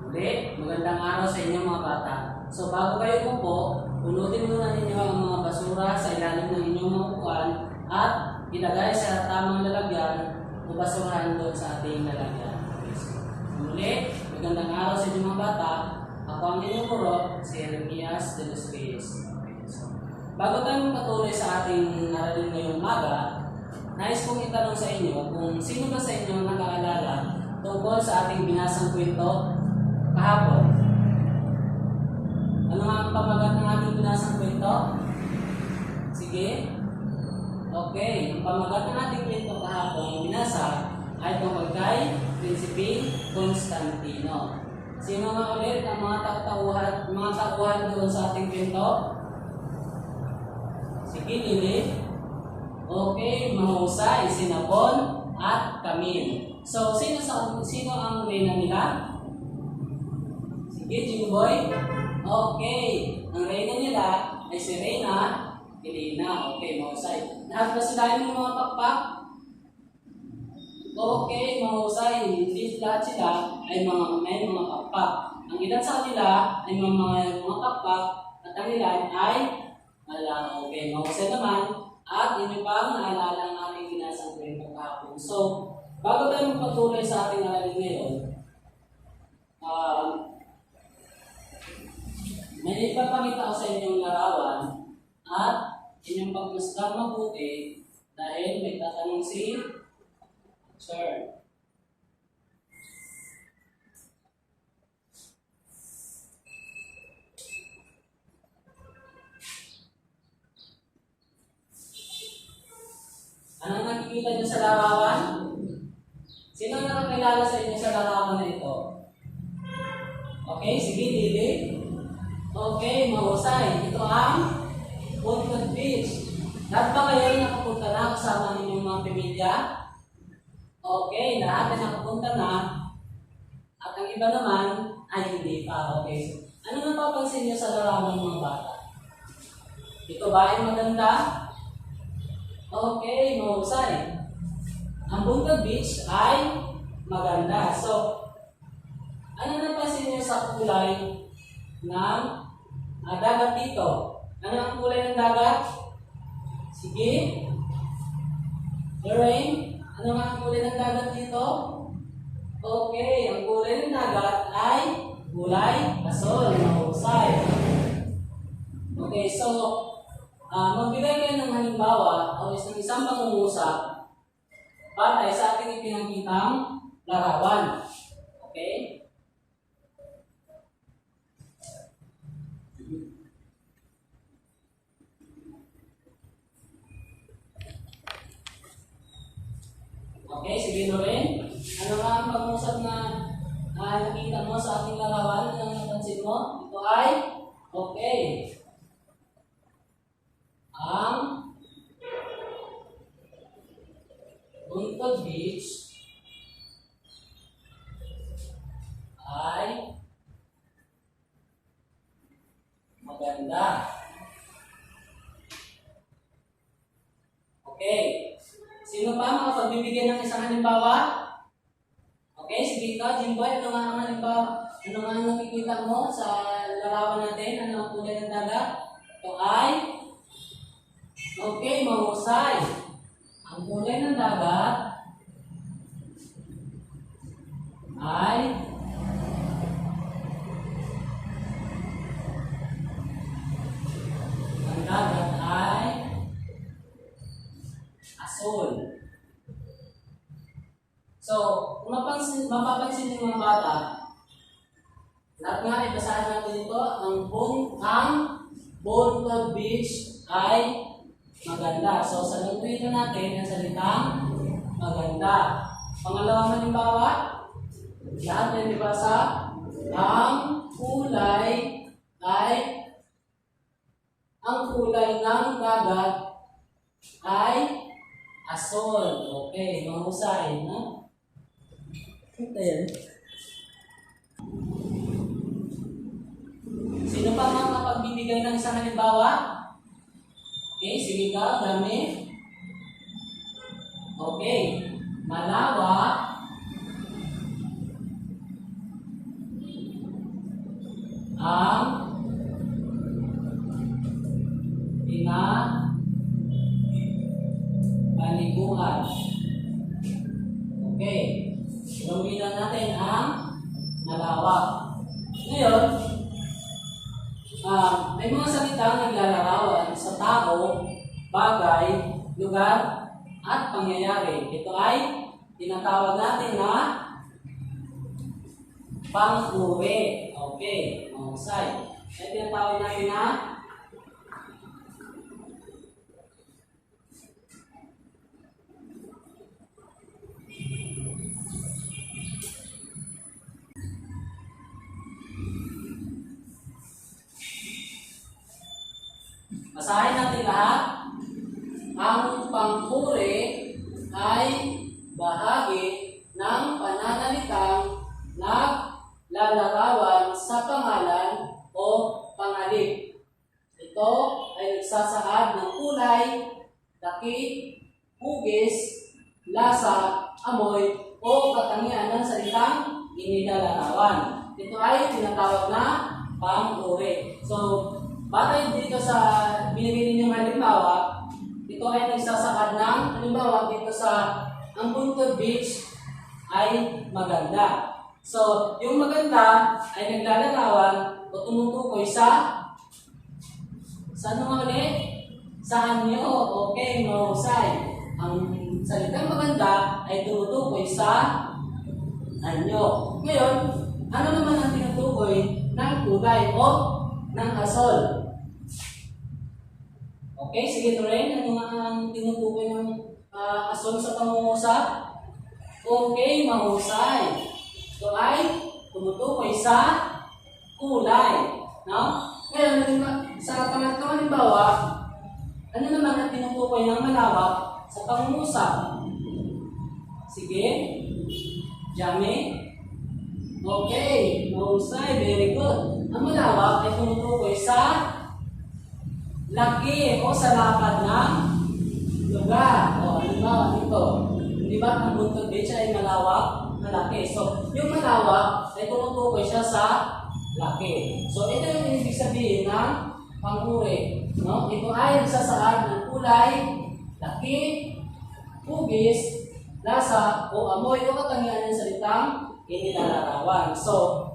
Ulit, magandang araw sa inyo mga bata. So bago kayo po, punutin muna ninyo ang mga basura sa ilalim ng inyong mga upuan at ilagay sa tamang lalagyan o basurahan doon sa ating lalagyan. Okay, so, ulit, magandang araw sa inyo mga bata. Ako ang inyong guro, si Jeremias de los Reyes. Okay, so, bago tayo patuloy sa ating aralin ngayong umaga, nais kong itanong sa inyo kung sino ba sa inyo nag-aalala tungkol sa ating binasang kwento kahapon. Ano nga ang pamagat ng ating binasang kwento? Sige. Okay, ang pamagat ng ating kwento kahapon ang binasa ay tungkol kay Prinsipe Constantino. Sino nga ulit ang mga tauhan doon sa ating kwento? Sige, Lili. Okay, mahusay, Sinabon at Camille. So, sino ang reyna nila? Sige, Jimboy. Okay, ang reyna nila ay si Reyna Elena. Okay, mahusay. Lahat ba sila yung mga pakpak? Okay, mahusay. Hindi lahat sila ay may mga pakpak. Ang ilan sa kanila ay mga pakpak at ang ilan ay wala. Okay, mahusay naman. At inyo pang naalala ang ating binasang kwento kahapon. So, bago tayo magpatuloy sa ating aralin ngayon, may ipapakita ko sa inyong larawan at inyong pagmasdan mabuti dahil may tatanong si Sir. Anong nakikita niyo sa larawan? Sino nakakilala sa inyo sa larawan na ito? Okay, sige, Lili. Okay, mahusay. Ito ang Puntod Beach. Lahat ba kayo nakapunta na kasama ninyong mga pamilya? Okay, lahat ay nakapunta na. At ang iba naman ay hindi pa. Okay, so, ano napapansin niyo sa larawan ng mga bata? Ito ba ay maganda? Okay, mahusay. Ang Puntod Beach ay maganda. So, ano napansin niyo sa kulay ng dagat dito? Ano ang kulay ng dagat? Sige. Lorraine, ano nga ang kulay ng dagat dito? Okay, ang kulay ng dagat ay kulay asul. Mahusay. Okay, so, magbigay kayo ng halimbawa o isang pangungusap batay sa ating ipinakitang larawan. Okay? Okay, sige Lorraine. Ano nga ang pangungusap na nakita mo sa ating larawan? Ano ang napansin mo? Ito ay okay. Ang Puntod Beach ay maganda. Okay. Sino pa makapagbibigyan ng isang halimbawa? Okay, sige ikaw, Jimboy, ano nga ang halimbawa? Ano nga ang nakikita mo sa larawan natin? Ano ang kulay ng dagat? Ito ay okay, mahusay. Ang kulay ng dagat ay asul. So, kung mapapansin ng mga bata, lahat nga ay basahin natin ito, ang Puntod Beach ay maganda. So, sa lagpuin natin ang salitang maganda. Pangalawang halimbawa, lahat ay nabasa, ang kulay ng dagat ay asul. Okay, mahusay, no? Ito yan. Sino pa makapagbibigay ng isang halimbawa? Okay, sige ka, dami. Okay, malawak bilang natin ang malawak. Ngayon, may mga salitang naglalarawan sa tao, bagay, lugar, at pangyayari. Ito ay tinatawag natin na pang-uri. Okay, mahusay. Ito tinatawag natin na basahin natin lahat. Ang pang-uri ay bahagi ng pananalitang naglalarawan sa pangalan o pangalit. Ito ay nagsasaad ng kulay, laki, hugis, lasa, amoy, o katangian ng salitang inilalarawan. Ito ay tinatawag na pang-uri. So, batay dito sa binigay ninyong halimbawa, ito ay nagsasakad ng halimbawa dito sa ang Buntod Beach ay maganda. So, yung maganda ay naglalarawan o tumutukoy sa ano nga ulit? Sa anyo. Okay, mahusay. Ang salitang maganda ay tumutukoy sa anyo. Ngayon, ano naman ang tinutukoy ng kulay o ng asol? Okay, sige Torren, ano nga ang tinutukoy ng asol sa pangungusap? Okay, mahusay. Ito ay tumutukoy sa kulay. No? Ngayon, sa pangatlong halimbawa, ano naman ang tinutukoy ng malawak sa pangungusap? Sige, Jami. Okay, mahusay, very good. Ang malawak ay tumutukoy sa laki o sa lapad ng lugar. O, halimbawa dito. Di ba ang Buntod Beach ay malawak na laki? So, yung malawak ay tumutukoy siya sa laki. So, ito yung ibig sabihin ng pang-uri. No? Ito ay nagsasaad ng kulay, laki, hugis, lasa, o amoy o katangian ng salitang inilalarawan. So,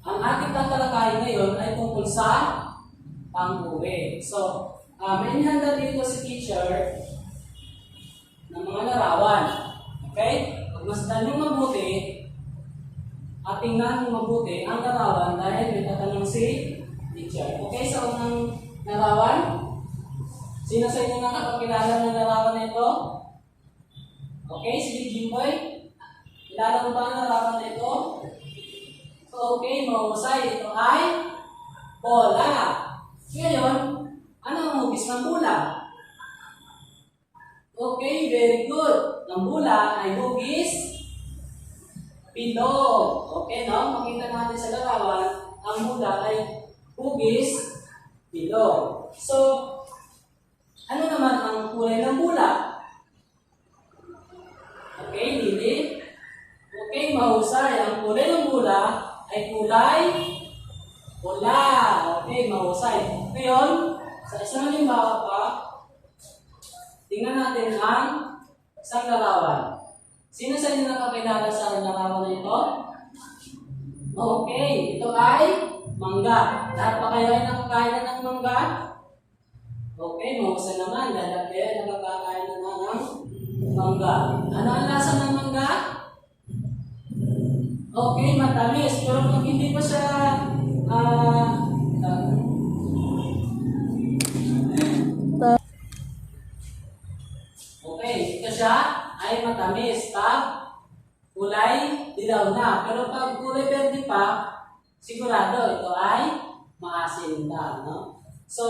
ang ating tatalakayin ngayon ay tungkol sa pang-uri. So, may inihanda dito si teacher ng mga larawan. Okay? Pagmasdan nyo mabuti at tingnan nyo mabuti ang larawan dahil may tatanong si teacher. Okay? Sa unang larawan, sino sa inyo nakakakilala ng larawan na ito? Okay? Sige, Jimboy. Kilala mo ba ang larawan na ito? Okay, mahusay. Ito ay bola. Ngayon, ano ang hugis ng bola? Okay, very good. Ang bola ay hugis bilog. Okay, no? Makita natin sa larawan, ang bola ay hugis bilog. So, ano naman ang kulay ng bola? Okay, lili. Okay, mahusay. Ang kulay ng bola ay kulay pula. Okay, mahusay. Ngayon, sa isang halimbawa pa, tingnan natin ang isang larawan. Sino sa inyo nakakilala sa larawan na ito? Okay, ito ay mangga. Lahat pa kayo ay nakakain na ng mangga? Okay, mahusay naman. Lahat kayo ay nakakain na ng mangga. Ano ang lasa ng mangga? Okay, matamis. Pero kung hindi pa siya okay, ito siya ay matamis pag kulay dilaw na. Pero pag kulay verde pa, sigurado ito ay maasim na. No? So,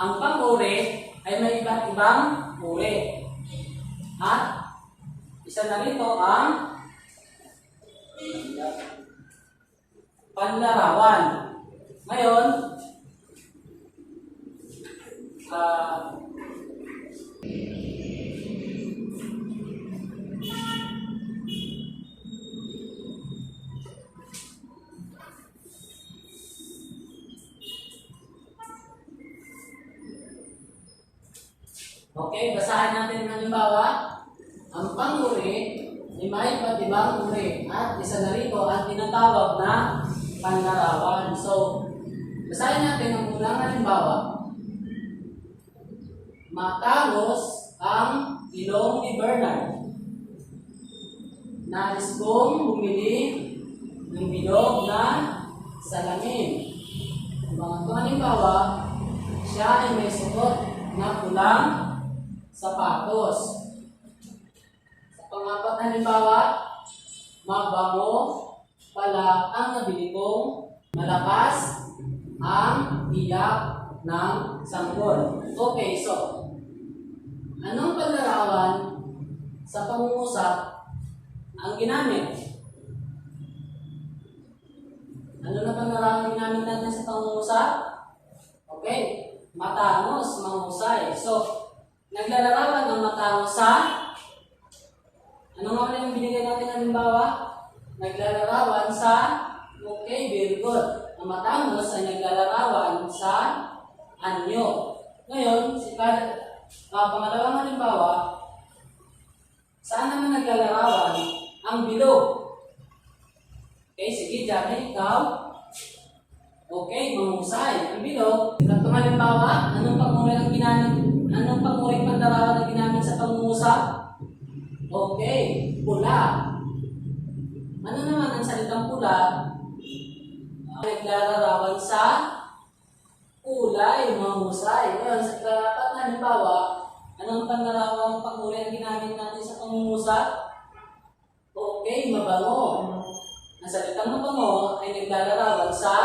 ang pang-uri ay may iba't ibang uri. At isa na rito ang panlarawan. Ngayon, okay, basahin natin halimbawa. Ang panguri ay may iba't ibang uri at isa na rito ang tinatawag na panlarawan. So, basahin natin ang unang halimbawa. Matangos ang ilong ni Bernard. Nais kong bumili ng bilog na salamin. Ang mga halimbawa, siya ay may suot na pulang sapatos. Sa pangapat na halimbawa, mabango pala ang nabili kong malakas ang iyak ng sanggol. Okay, so, anong panlarawan sa pangungusap ang ginamit? Ano na panlarawan ginamit natin sa pangungusap? Okay, matangos, mahusay. So, naglalarawan ng matangos sa ano nga yung binigay natin halimbawa? Naglalarawan sa okay, very good. Ang matangos ay naglalarawan sa anyo. Ngayon, pangalawang halimbawa, saan naman naglalarawan ang bilog? Okay, sige, Jackie, ikaw. Okay, mahusay. Ang bilog. Tatlong halimbawa, anong panguri ang ginamit? Anong panguri panlarawan ang ginamit sa pangungusap? Okay, pula. Ano naman ang salitang pula? Naglalarawan sa kulay, mahusay. Ngayon, sa ikaapat na halimbawa, anong panlarawang panguri ang ginamit natin sa pangungusap? Okay, mabango. Ang salitang mabango ay naglalarawan sa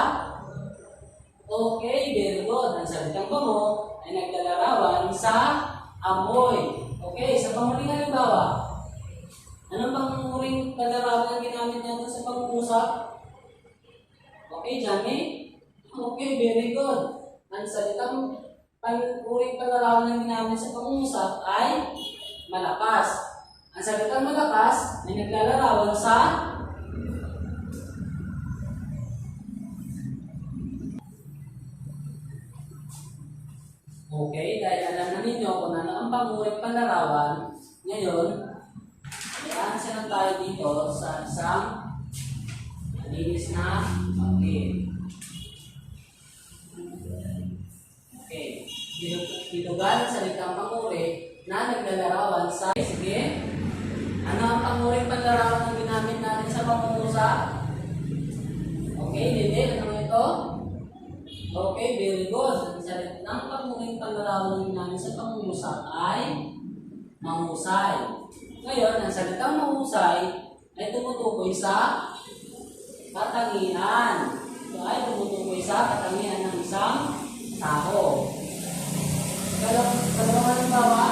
okay, very good. Ang salitang bango ay naglalarawan sa amoy. Okay, sa panguling halimbawa, anong panguling panlarawan ang ginamit natin sa pangungusap? Okay, Johnny? Okay, very good. Ang salitang panguling panlarawan ang ginamit sa pangungusap ay malakas. Ang salitang malakas ay naglalarawan sa okay, dahil alam na ninyo kung ano ang panguring panlarawan, ngayon, i-answer tayo dito sa isang malinis na papel. Okay, bilugan ang salitang panguri na naglalarawan sa sige. Ano ang panguring panlarawan na ginamit natin sa pangungusap? Okay, Lili, ano ito? Okay, very good. Ang salit ng panguring panlarawan namin sa pangungusap ay mahusay. Ngayon, ang salitang mahusay ay tumutukoy sa katangian. Ito ay tumutukoy sa katangian ng isang tao. Kalawang halimbawa,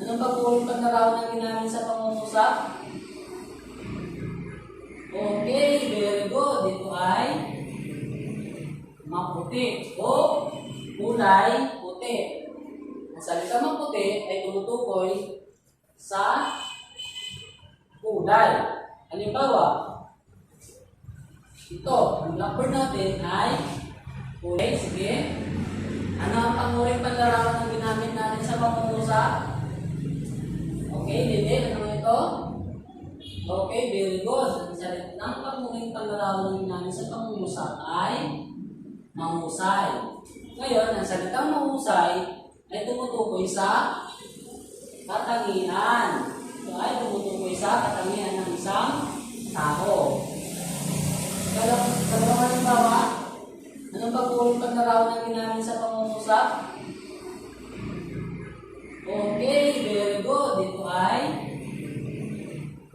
anong panguring panlarawan na ginamit sa pangungusap? Okay, very good. Ito ay maputi o kulay puti. Ang salita maputi ay tumutukoy sa kulay. Halimbawa, ito, ang blackboard natin ay kulay. Sige. Ano ang panguring panlarawan na ginamit natin sa pangungusap? Okay, Lili, ano ito? Okay, very good. Ang salita ng panguring panlarawan na ginamit sa pangungusap ay mahusay. Ngayon, ang salitang mahusay ay tumutukoy sa katangian. Ito ay tumutukoy sa katangian ng isang tao. Kalawang halimbawa, anong pagkuling panlarawan na ginamit sa pangungusap? Okay, very good. Ito ay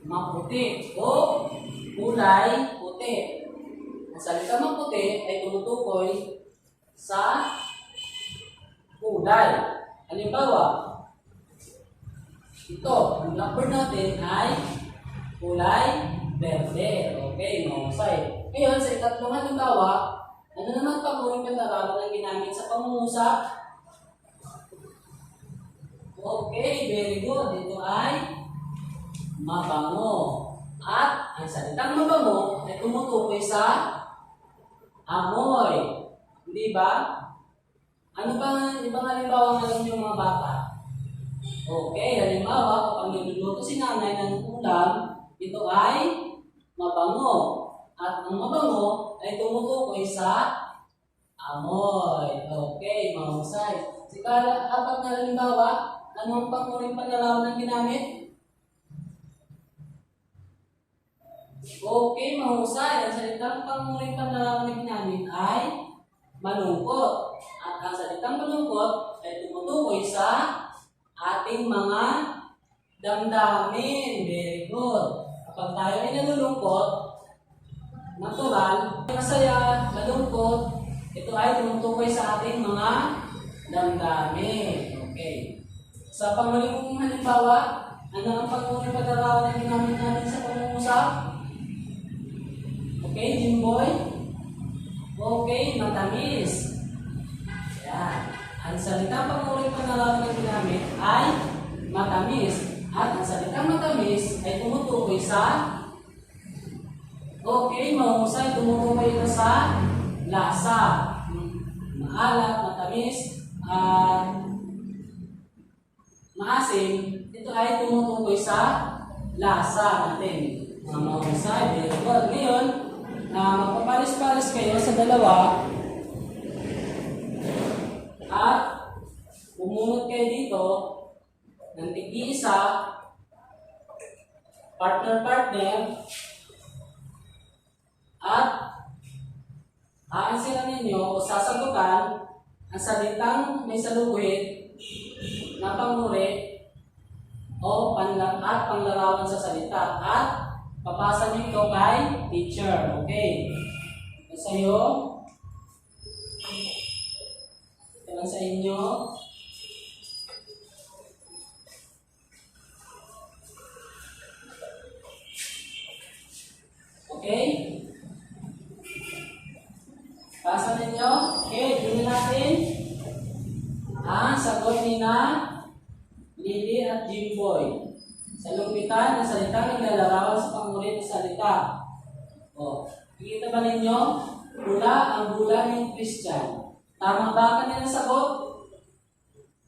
maputi o kulay puti. Ang salita maputi ay tumutukoy sa kulay. Halimbawa, ito, ang blackboard natin ay kulay berde. Okay, mahusay. Ngayon, sa ikatlong halimbawa, ano naman panguring panlarawan ang ginamit sa pangungusap? Okay, very good. Ito ay mabango. At ang salitang mabango ay tumutukoy sa amoy. Hindi ba? Ano ba ibang halimbawa ng inyong mga bata? Okay, halimbawa, kapag nagluluto si nanay ng ulam, ito ay mabango. At ang mabango ay tumutukoy sa amoy. Okay, mahusay. Apat na halimbawa, anong panghuling panlarawan ang ginamit? Okay, mahusay. Ang salitang panghuling panlarawan na ginamit ay malungkot. At ang salitang malungkot ay tumutukoy sa ating mga damdamin. Very good. Kapag tayo ay nalulungkot, natural, masaya, malungkot, ito ay tumutukoy sa ating mga damdamin. Okay. Sa panguling halimbawa, ano ang panguling pag-arawan na ginamit natin sa pangungusap? Okay, Jimboy? Okay, matamis. Yan. Ang salitang panguling pag-arawan na ginamit ay matamis. At ang salitang matamis ay tumutukoy sa okay, mahusay, tumutukoy ito sa lasa. Maalat, matamis, at maasim, ito ay tumutukoy sa lasa natin. Mga mahusay, very good. Ngayon, magpapalis-palis kayo sa dalawa at bumunot kayo dito ng tig-isa, partner-partner, at aansiran ninyo o sasagutan ang salitang may saluguhit na panguri o panlarawan sa salita at papasa nyo ito kay teacher. Okay? Ito sa iyo. Ito lang sa inyo. Okay? Pasa ninyo. Okay, tingnan natin ang sagot ni na Lily at Jimboy. Sa lumpitan ng salitang naglalarawan sa pangulit ng salita. O, nakikita ba ninyo? Bula ang bula ng Christian. Tama ba kanilang sagot?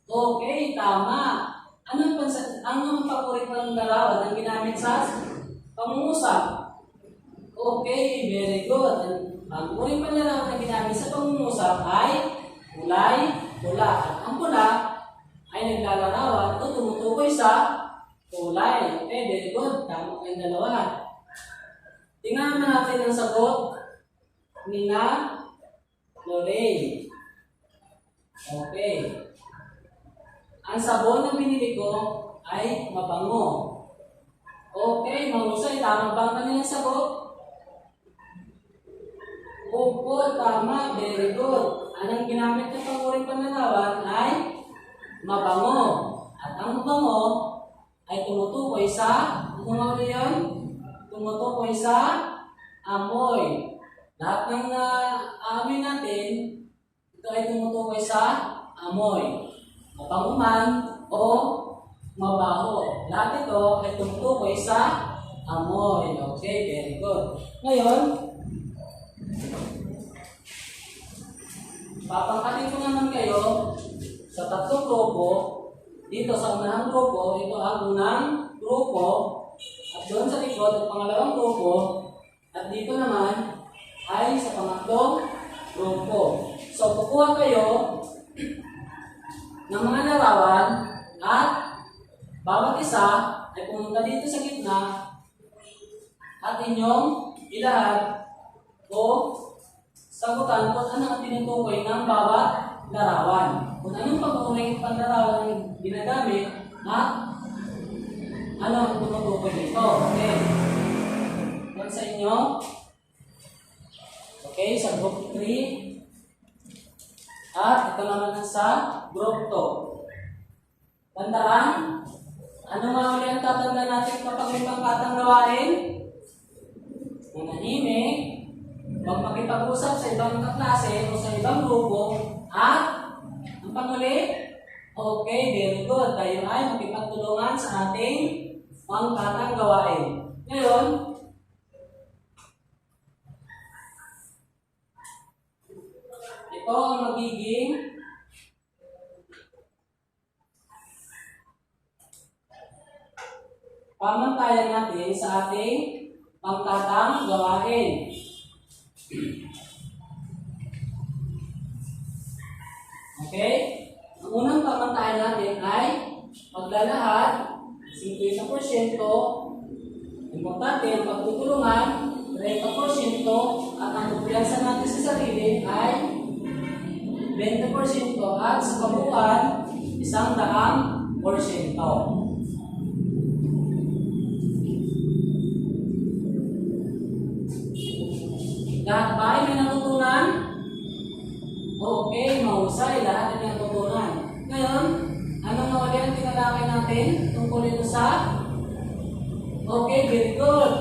Okay, tama. Anong paborito ng larawan ang ginamit sa pangungusap? Okay, very good. Ang uling panlarawan na ginamit sa pangungusap ay kulay pula. At ang pula ay naglalarawan o tumutukoy sa kulay. Okay, very good. Tama kayong dalawa. Tingnan natin ang sagot ni na Lorraine. Okay. Ang sabon na binili ko ay mabango. Okay, mahusay. Tama ba ang kanilang sagot? Opo, tama. Very good. Anong ginamit ng panguring panlarawan ay mabango. At ang mabango ay tumutukoy sa, ano nga ulit yun? Tumutukoy sa amoy. Lahat ng amoy natin, ito ay tumutukoy sa amoy. Mabango man o mabaho. Lahat ito ay tumutukoy sa amoy. Okay, very good. Ngayon, papangkatin ko naman kayo sa tatlong grupo. Dito sa unang grupo, ito ang unang grupo. At doon sa likod, ang pangalawang grupo. At dito naman ay sa pangatlong grupo. So, kukuha kayo ng mga larawan at bawat isa ay pumunta dito sa gitna at inyong ilahad o sagutan kung ano ang tinutukoy ng bawat larawan. Kung anong pag-uring panlarawan ang ginagamit at ano ang tinutukoy nito. Okay. Yan sa inyo. Okay, sa group 3. At ito naman sa group 2. Tandaan, ano nga ulit ang tatanda natin kapag may pangkatang gawain? Manahimik, huwag makipag-usap sa ibang kaklase o sa ibang grupo, at ang panguli, okay, very good. Tayo ay makipagtulungan sa ating pangkatang gawain. Ngayon, ito ang magiging pamantayan natin sa ating pangkatang gawain. Okay? Ang unang pamantayan natin ay maglalahad 50%, importante ang pagtutulungan 30%, at ang kumpiyansa natin sa sarili ay 20%, at sa kabuuan 100%. Lahat ba ay may natutunan? Okay, mahusay. Lahat ay may natutunan. Ngayon, anong nawali ang tinalakay natin tungkol ito sa? Okay, very good.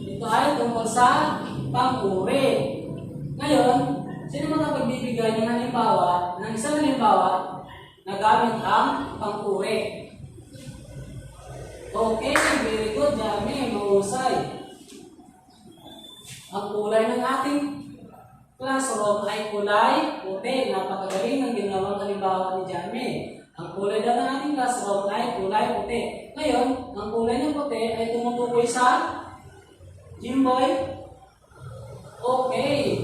Ito ay tungkol sa pang-uri. Ngayon, sino makapagbibigay ng halimbawa, ng isang halimbawa na gamit ang pang-uri? Okay, very good. Dami, mahusay. Ang kulay ng ating classroom ay kulay puti. Napakagaling ng ginawang halimbawa ni Jamie. Ang kulay daw ng ating classroom ay kulay puti. Ngayon, ang kulay ng puti ay tumutukoy sa Jimboy. Okay.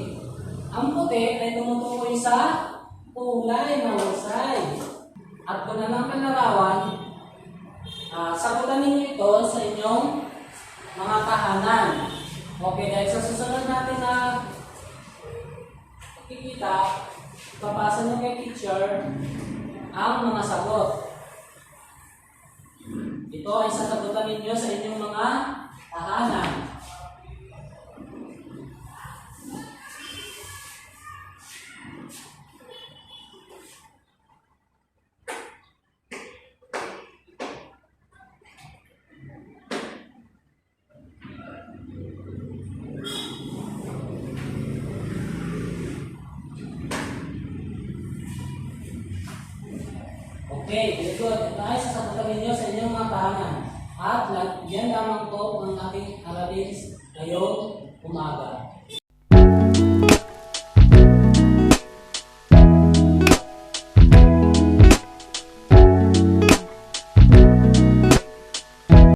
Ang puti ay tumutukoy sa kulay mahusay. At kung anong panlarawan, sagutan ninyo ito sa inyong mga tahanan. Okay, dahil sa susunod natin na kikita, papasa nyo kay teacher ang mga sagot. Ito ay sasagutan ninyo sa inyong mga tahanan. Okay, very good. Ito ay sasagutan ninyo sa inyong mga tahanan. At yan lamang po ang ating aralin ngayong umaga.